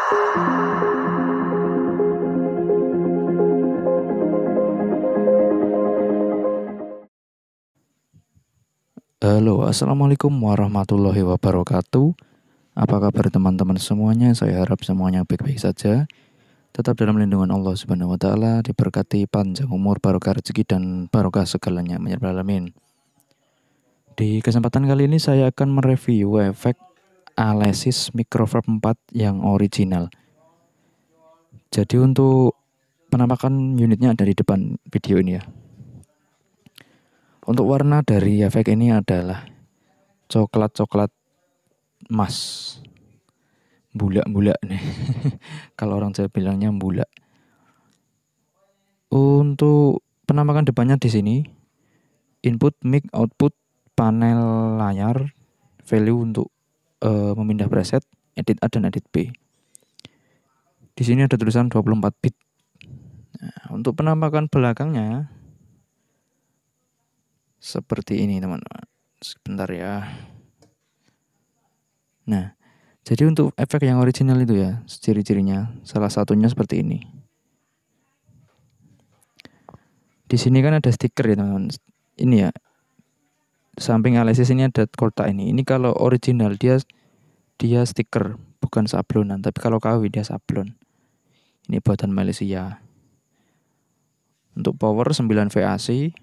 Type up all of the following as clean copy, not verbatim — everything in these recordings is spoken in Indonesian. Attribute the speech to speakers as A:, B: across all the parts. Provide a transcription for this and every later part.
A: Halo, assalamualaikum warahmatullahi wabarakatuh. Apa kabar teman-teman semuanya? Saya harap semuanya baik-baik saja. Tetap dalam lindungan Allah Subhanahu Wa Taala, diberkati panjang umur, barokah rezeki dan barokah segalanya. Ya Rabbal Alamin. Di kesempatan kali ini saya akan mereview efek Alesis Microverb 4 yang original. Jadi untuk penampakan unitnya ada di depan video ini ya. Untuk warna dari efek ini adalah coklat-coklat emas, bulak-bulak nih. Kalau orang Jawa bilangnya bulak. Untuk penampakan depannya di sini, input, mic, output, panel layar, value untuk memindah preset, edit A dan edit B. Di sini ada tulisan 24 bit. Nah, untuk penampakan belakangnya seperti ini teman-teman. Sebentar ya. Nah, jadi untuk efek yang original itu ya, ciri-cirinya salah satunya seperti ini. Di sini kan ada stiker ya teman-teman. Ini ya, samping Alesis ini ada kotak ini. Ini kalau original dia stiker, bukan sablonan. Tapi kalau KW dia sablon. Ini buatan Malaysia. Untuk power 9 VAC,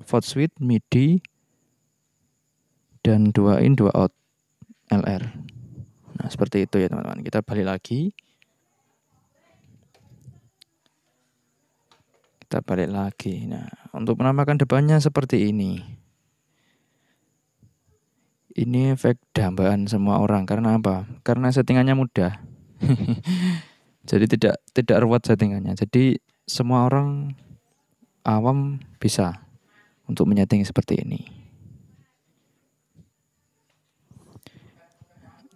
A: vote switch, MIDI, dan 2 in 2 out LR. Nah seperti itu ya teman-teman. Kita balik lagi. Nah untuk penampakan depannya seperti ini. Ini efek dambaan semua orang. Karena apa? Karena settingannya mudah. Jadi tidak ruwet settingannya. Jadi semua orang awam bisa untuk menyeting seperti ini.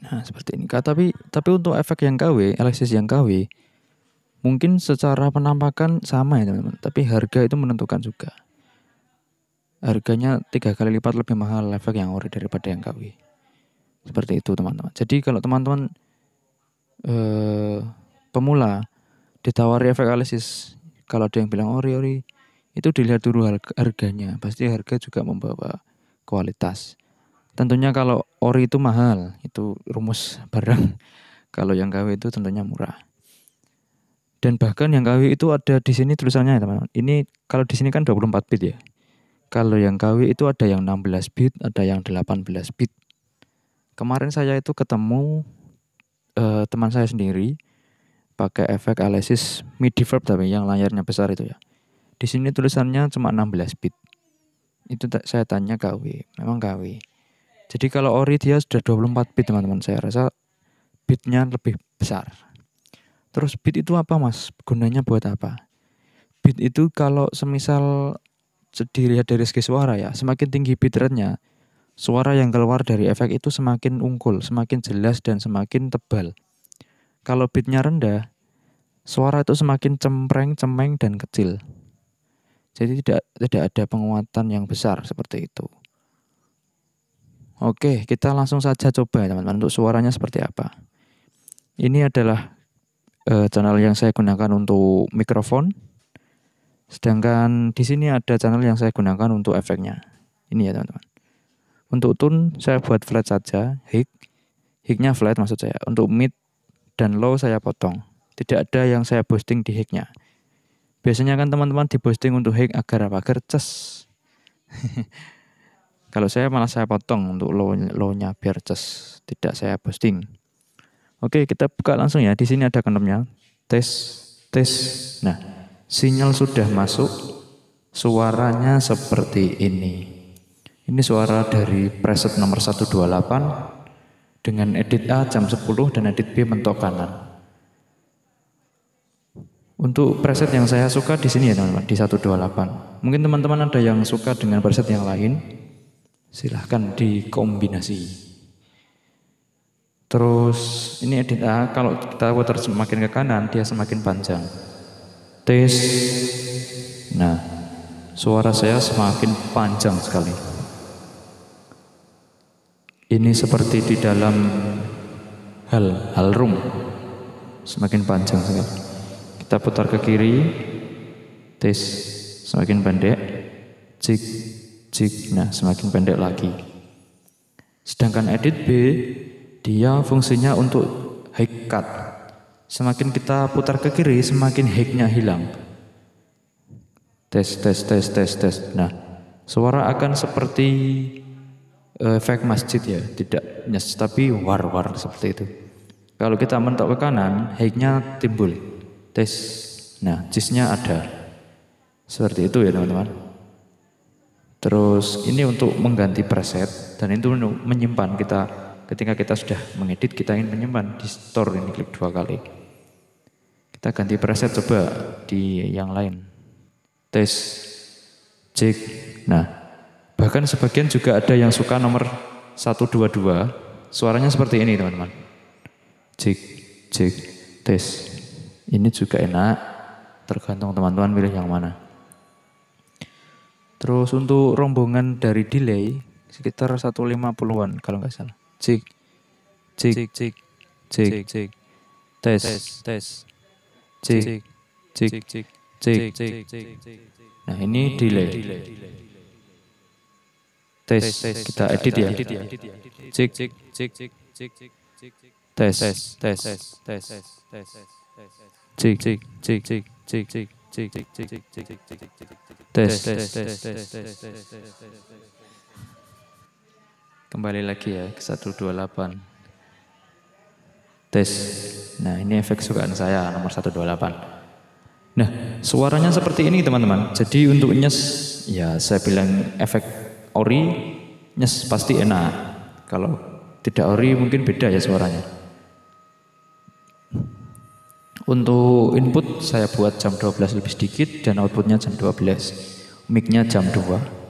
A: Nah seperti ini. Tapi untuk efek yang KW, Alesis yang KW, mungkin secara penampakan sama ya teman-teman. Tapi harga itu menentukan juga. Harganya 3 kali lipat lebih mahal efek yang ori daripada yang KW. Seperti itu teman-teman. Jadi kalau teman-teman pemula ditawari efek Alesis, kalau ada yang bilang ori, itu dilihat dulu harganya. Pasti harga juga membawa kualitas. Tentunya kalau ori itu mahal, itu rumus barang. Kalau yang KW itu tentunya murah. Dan bahkan yang KW itu ada di sini tulisannya ya teman-teman. Ini kalau di sini kan 24 bit ya. Kalau yang KW itu ada yang 16 bit, ada yang 18 bit. Kemarin saya itu ketemu teman saya sendiri pakai efek Alesis MIDI verb tapi yang layarnya besar itu ya. Di sini tulisannya cuma 16 bit. Itu saya tanya KW, memang KW. Jadi kalau ori dia sudah 24 bit teman-teman. Saya rasa bitnya lebih besar. Terus bit itu apa mas? Gunanya buat apa? Bit itu kalau semisal dilihat dari segi suara ya, semakin tinggi bitrate-nya, suara yang keluar dari efek itu semakin unggul, semakin jelas dan semakin tebal. Kalau bitnya rendah, suara itu semakin cempreng, cemeng dan kecil. Jadi tidak ada penguatan yang besar seperti itu. Oke, kita langsung saja coba ya teman-teman untuk suaranya seperti apa. Ini adalah channel yang saya gunakan untuk mikrofon. Sedangkan di sini ada channel yang saya gunakan untuk efeknya. Ini ya teman-teman. Untuk tune saya buat flat saja, high-nya flat maksud saya. Untuk mid dan low saya potong. Tidak ada yang saya boosting di high-nya. Biasanya kan teman-teman di boosting untuk high agar apa? Agar ces. Kalau saya malah saya potong untuk low-nya biar ces, tidak saya boosting. Oke, kita buka langsung ya. Di sini ada knobnya. Tes. Nah, sinyal sudah masuk. Suaranya seperti ini. Ini suara dari preset nomor 128 dengan edit A jam 10 dan edit B mentok kanan. Untuk preset yang saya suka di sini ya teman-teman, di 128. Mungkin teman-teman ada yang suka dengan preset yang lain, silahkan dikombinasi. Terus ini edit A, kalau kita putar semakin ke kanan dia semakin panjang. Tes. Nah, suara saya semakin panjang sekali. Ini seperti di dalam hall room. semakin panjang sekali. Kita putar ke kiri, tes, semakin pendek, jig, jig, nah semakin pendek lagi. Sedangkan edit B, dia fungsinya untuk high cut. Semakin kita putar ke kiri, semakin high-nya hilang. Tes, tes, tes, tes, tes. Nah, suara akan seperti efek masjid ya, tidak nyes, tapi war-war seperti itu. Kalau kita mentok ke kanan, high-nya timbul. Tes, nah jizz-nya ada. Seperti itu ya teman-teman. Terus ini untuk mengganti preset, dan itu menyimpan kita ketika kita sudah mengedit, kita ingin menyimpan di store, ini klik 2 kali. Kita ganti preset, coba di yang lain. Tes, jig. Nah, bahkan sebagian juga ada yang suka nomor 122, suaranya seperti ini teman-teman. Jig, jig, tes. Ini juga enak, tergantung teman-teman pilih yang mana. Terus untuk rombongan dari delay sekitar 150-an kalau nggak salah. Jig, jig, jig, jig, jig, tes, tes, jig, jig, jig, jig. Nah ini delay. Tes, kita edit ya. Jig, jig, jig, jig, jig, jig, tes, tes, tes, tes, tes, jig, jig, jig, jig, jig, jig, jig, jig, jig, jig, jig, tes, tes, tes, tes, tes. Kembali lagi ya ke 128. Tes. Nah, ini efek sukaan saya nomor 128. Nah, suaranya seperti ini teman-teman. Jadi untuk nyes, ya saya bilang efek ori, nyes pasti enak. Kalau tidak ori mungkin beda ya suaranya. Untuk input saya buat jam 12 lebih sedikit dan outputnya jam 12. Mic-nya jam 2.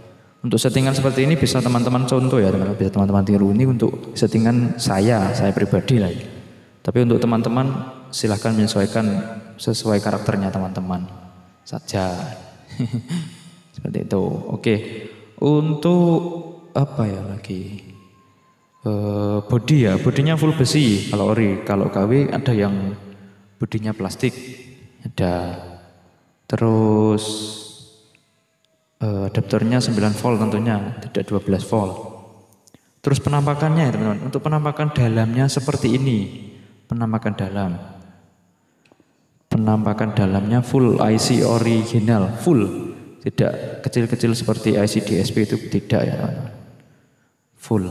A: Untuk settingan seperti ini bisa teman-teman contoh ya, teman-teman, bisa teman-teman tiru. Ini untuk settingan saya pribadi lah ya. Tapi untuk teman-teman silahkan menyesuaikan sesuai karakternya teman-teman saja. Seperti itu. Oke. Untuk apa ya lagi? Body ya, bodinya full besi kalau ori. Kalau KW ada yang bodinya plastik, ada. Terus adaptornya 9 volt tentunya, tidak 12 volt. Terus penampakannya ya teman-teman. Untuk penampakan dalamnya seperti ini. Penampakan dalam. Penampakan dalamnya full IC original, full. Tidak kecil-kecil seperti IC DSP itu, tidak ya teman-teman. Full.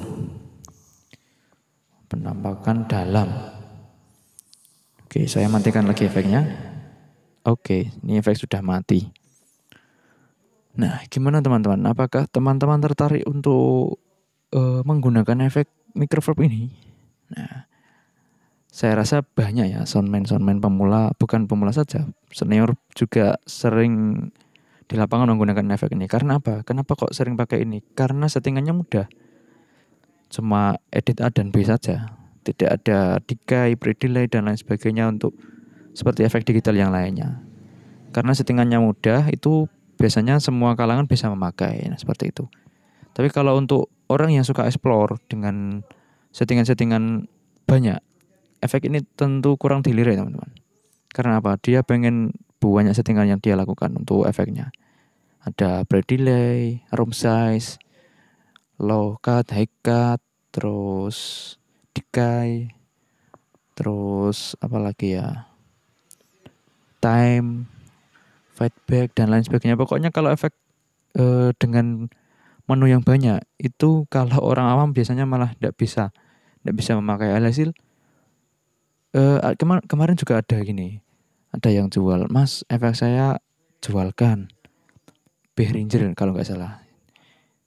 A: Penampakan dalam. Oke, saya matikan lagi efeknya. Oke, ini efek sudah mati. Nah, gimana teman-teman? Apakah teman-teman tertarik untuk menggunakan efek microverb ini? Nah, saya rasa banyak ya soundman pemula, bukan pemula saja, senior juga sering di lapangan menggunakan efek ini. Karena apa? Kenapa kok sering pakai ini? Karena settingannya mudah. Cuma edit A dan B saja. Tidak ada decay, pre-delay, dan lain sebagainya untuk seperti efek digital yang lainnya. Karena settingannya mudah, itu biasanya semua kalangan bisa memakai. Nah, seperti itu. Tapi kalau untuk orang yang suka explore dengan settingan-settingan banyak, efek ini tentu kurang dilirik teman-teman. Karena apa? Dia pengen banyak settingan yang dia lakukan untuk efeknya. Ada pre-delay, room size, low cut, high cut, terus decay, terus apa lagi ya, time, feedback, dan lain sebagainya. Pokoknya kalau efek dengan menu yang banyak itu, kalau orang awam biasanya malah tidak bisa memakai. Alhasil kemarin juga ada gini, ada yang jual, "Mas, efek saya jualkan Behringer kalau nggak salah,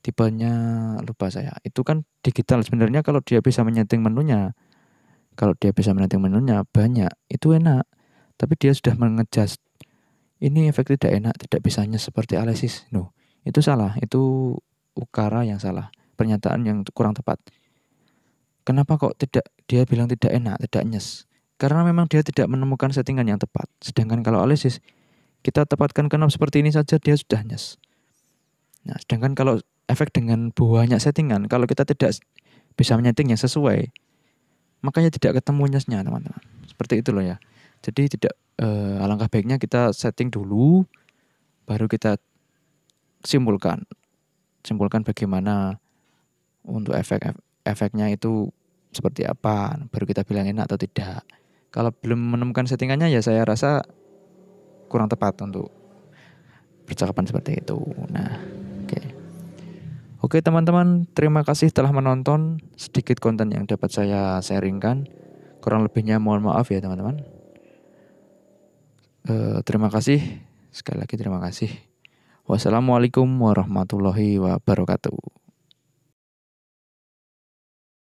A: tipenya lupa saya." Itu kan digital sebenarnya. Kalau dia bisa menyeting menunya, banyak, itu enak. Tapi dia sudah mengejas, ini efek tidak enak, tidak bisa nyes seperti Alesis. No, itu salah. Itu ukara yang salah, pernyataan yang kurang tepat. Kenapa kok dia bilang tidak enak, tidak nyes? Karena memang dia tidak menemukan settingan yang tepat. Sedangkan kalau Alesis, kita tepatkan knob seperti ini saja, dia sudah nyes. Nah, sedangkan kalau efek dengan banyak settingan, kalau kita tidak bisa menyeting yang sesuai, makanya tidak ketemu nyesnya teman-teman. Seperti itu loh ya. Jadi tidak alangkah baiknya kita setting dulu, baru kita simpulkan bagaimana untuk efeknya itu seperti apa, baru kita bilang enak atau tidak. Kalau belum menemukan settingannya ya saya rasa kurang tepat untuk percakapan seperti itu. Nah, oke. Oke teman-teman, terima kasih telah menonton sedikit konten yang dapat saya sharingkan. Kurang lebihnya mohon maaf ya teman-teman. Terima kasih, sekali lagi terima kasih. Wassalamualaikum warahmatullahi wabarakatuh.